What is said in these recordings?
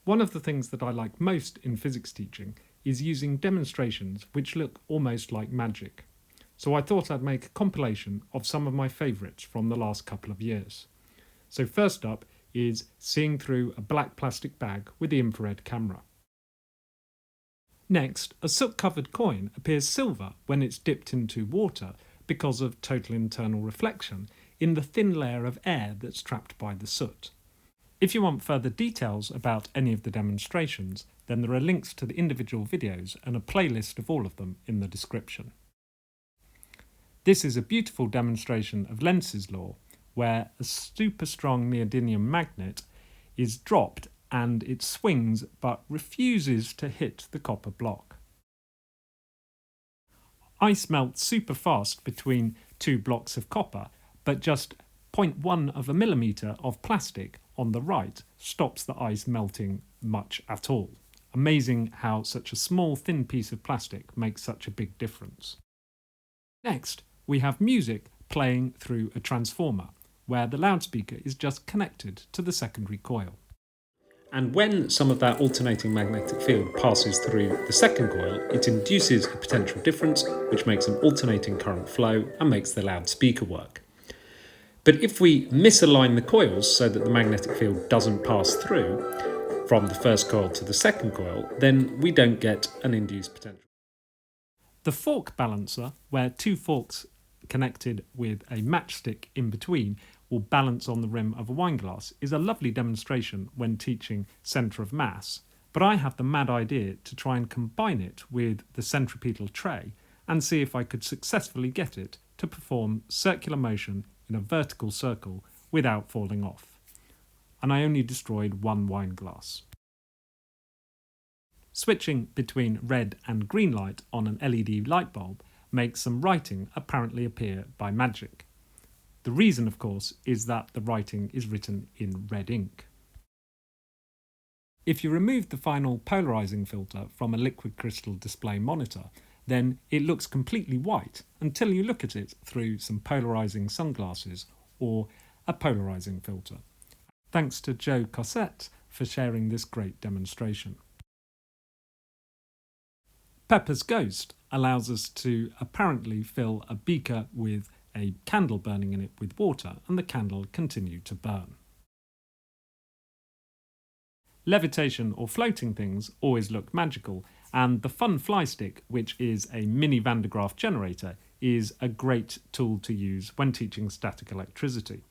One of the things that I like most in physics teaching is using demonstrations which look almost like magic. So I thought I'd make a compilation of some of my favourites from the last couple of years. So first up is seeing through a black plastic bag with the infrared camera. Next, a soot-covered coin appears silver when it's dipped into water because of total internal reflection in the thin layer of air that's trapped by the soot. If you want further details about any of the demonstrations, then there are links to the individual videos and a playlist of all of them in the description. This is a beautiful demonstration of Lenz's law, where a super strong neodymium magnet is dropped and it swings but refuses to hit the copper block. Ice melts super fast between two blocks of copper, but just 0.1 of a millimetre of plastic on the right stops the ice melting much at all. Amazing how such a small thin piece of plastic makes such a big difference. Next, we have music playing through a transformer, where the loudspeaker is just connected to the secondary coil. And when some of that alternating magnetic field passes through the second coil, it induces a potential difference, which makes an alternating current flow and makes the loudspeaker work. But if we misalign the coils so that the magnetic field doesn't pass through from the first coil to the second coil, then we don't get an induced potential. The fork balancer, where two forks connected with a matchstick in between will balance on the rim of a wine glass, is a lovely demonstration when teaching centre of mass, but I have the mad idea to try and combine it with the centripetal tray and see if I could successfully get it to perform circular motion in a vertical circle without falling off. And I only destroyed one wine glass. Switching between red and green light on an LED light bulb makes some writing apparently appear by magic. The reason, of course, is that the writing is written in red ink. If you remove the final polarising filter from a liquid crystal display monitor, then it looks completely white until you look at it through some polarising sunglasses or a polarising filter. Thanks to Joe Cossette for sharing this great demonstration. Pepper's Ghost allows us to apparently fill a beaker with a candle burning in it with water and the candle continue to burn. Levitation or floating things always look magical, and the Fun Fly Stick, which is a mini Van de Graaff generator, is a great tool to use when teaching static electricity.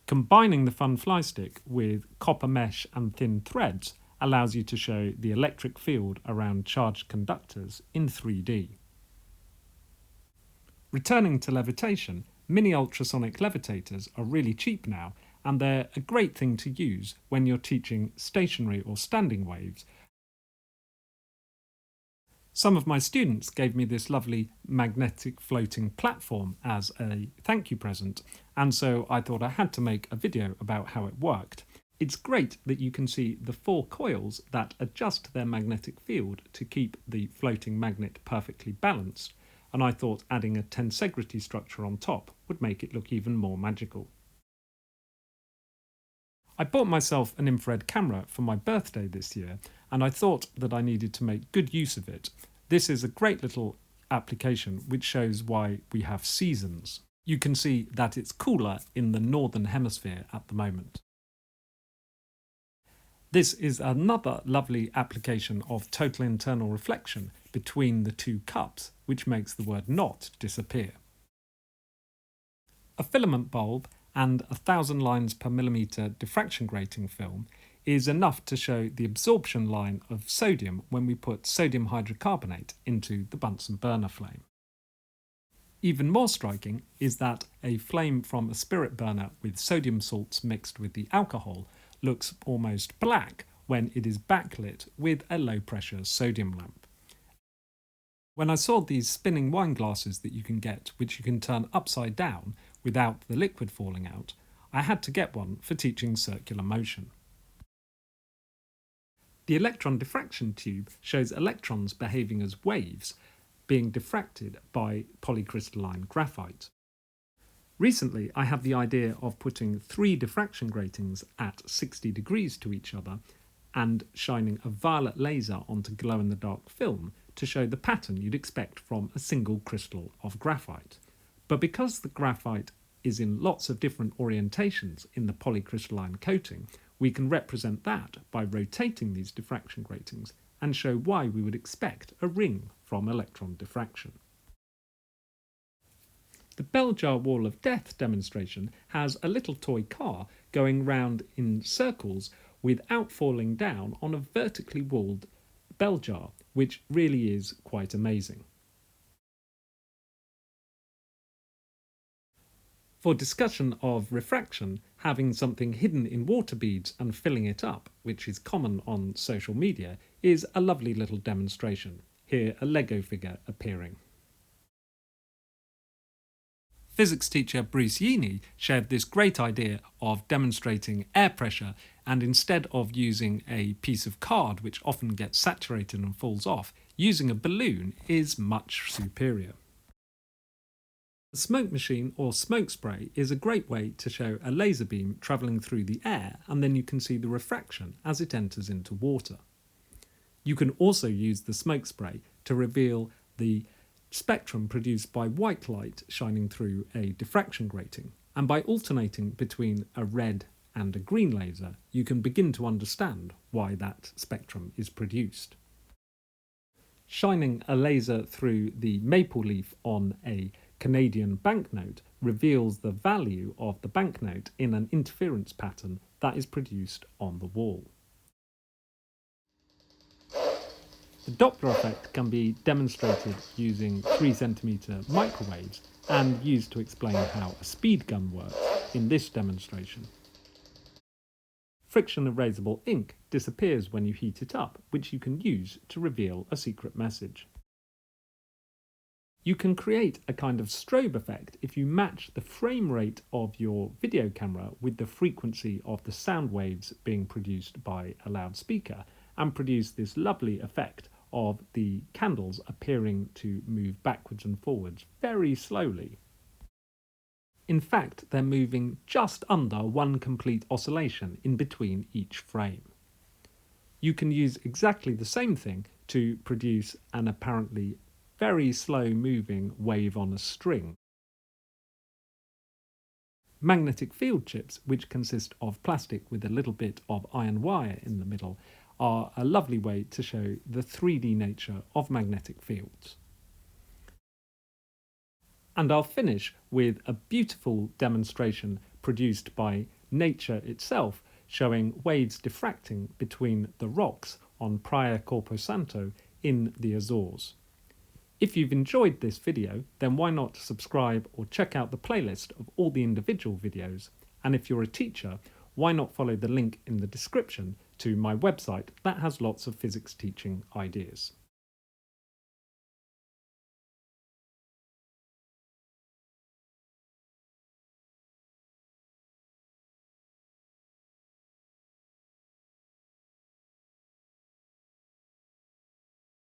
Combining the Fun Fly Stick with copper mesh and thin threads allows you to show the electric field around charged conductors in 3D. Returning to levitation, mini ultrasonic levitators are really cheap now, and they're a great thing to use when you're teaching stationary or standing waves. Some of my students gave me this lovely magnetic floating platform as a thank you present, and so I thought I had to make a video about how it worked. It's great that you can see the 4 coils that adjust their magnetic field to keep the floating magnet perfectly balanced, and I thought adding a tensegrity structure on top would make it look even more magical. I bought myself an infrared camera for my birthday this year, and I thought that I needed to make good use of it. This is a great little application which shows why we have seasons. You can see that it's cooler in the northern hemisphere at the moment. This is another lovely application of total internal reflection between the two cups, which makes the word not disappear. A filament bulb and 1,000 lines per millimetre diffraction grating film is enough to show the absorption line of sodium when we put sodium hydrocarbonate into the Bunsen burner flame. Even more striking is that a flame from a spirit burner with sodium salts mixed with the alcohol looks almost black when it is backlit with a low-pressure sodium lamp. When I saw these spinning wine glasses that you can get, which you can turn upside down without the liquid falling out, I had to get one for teaching circular motion. The electron diffraction tube shows electrons behaving as waves, being diffracted by polycrystalline graphite. Recently, I had the idea of putting 3 diffraction gratings at 60 degrees to each other and shining a violet laser onto glow-in-the-dark film to show the pattern you'd expect from a single crystal of graphite. But because the graphite is in lots of different orientations in the polycrystalline coating, we can represent that by rotating these diffraction gratings and show why we would expect a ring from electron diffraction. The bell jar wall of death demonstration has a little toy car going round in circles without falling down on a vertically walled bell jar, which really is quite amazing. For discussion of refraction, having something hidden in water beads and filling it up, which is common on social media, is a lovely little demonstration. Here, a Lego figure appearing. Physics teacher Bruce Yeaney shared this great idea of demonstrating air pressure, and instead of using a piece of card which often gets saturated and falls off, using a balloon is much superior. The smoke machine or smoke spray is a great way to show a laser beam travelling through the air, and then you can see the refraction as it enters into water. You can also use the smoke spray to reveal the spectrum produced by white light shining through a diffraction grating, and by alternating between a red and a green laser, you can begin to understand why that spectrum is produced. Shining a laser through the maple leaf on a Canadian banknote reveals the value of the banknote in an interference pattern that is produced on the wall. The Doppler effect can be demonstrated using 3cm microwaves and used to explain how a speed gun works in this demonstration. Friction erasable ink disappears when you heat it up, which you can use to reveal a secret message. You can create a kind of strobe effect if you match the frame rate of your video camera with the frequency of the sound waves being produced by a loudspeaker, and produce this lovely effect of the candles appearing to move backwards and forwards very slowly. In fact, they're moving just under one complete oscillation in between each frame. You can use exactly the same thing to produce an apparently very slow moving wave on a string. Magnetic field chips, which consist of plastic with a little bit of iron wire in the middle, are a lovely way to show the 3D nature of magnetic fields. And I'll finish with a beautiful demonstration produced by nature itself, showing waves diffracting between the rocks on Praia Corpo Santo in the Azores. If you've enjoyed this video, then why not subscribe or check out the playlist of all the individual videos, and if you're a teacher, why not follow the link in the description to my website that has lots of physics teaching ideas.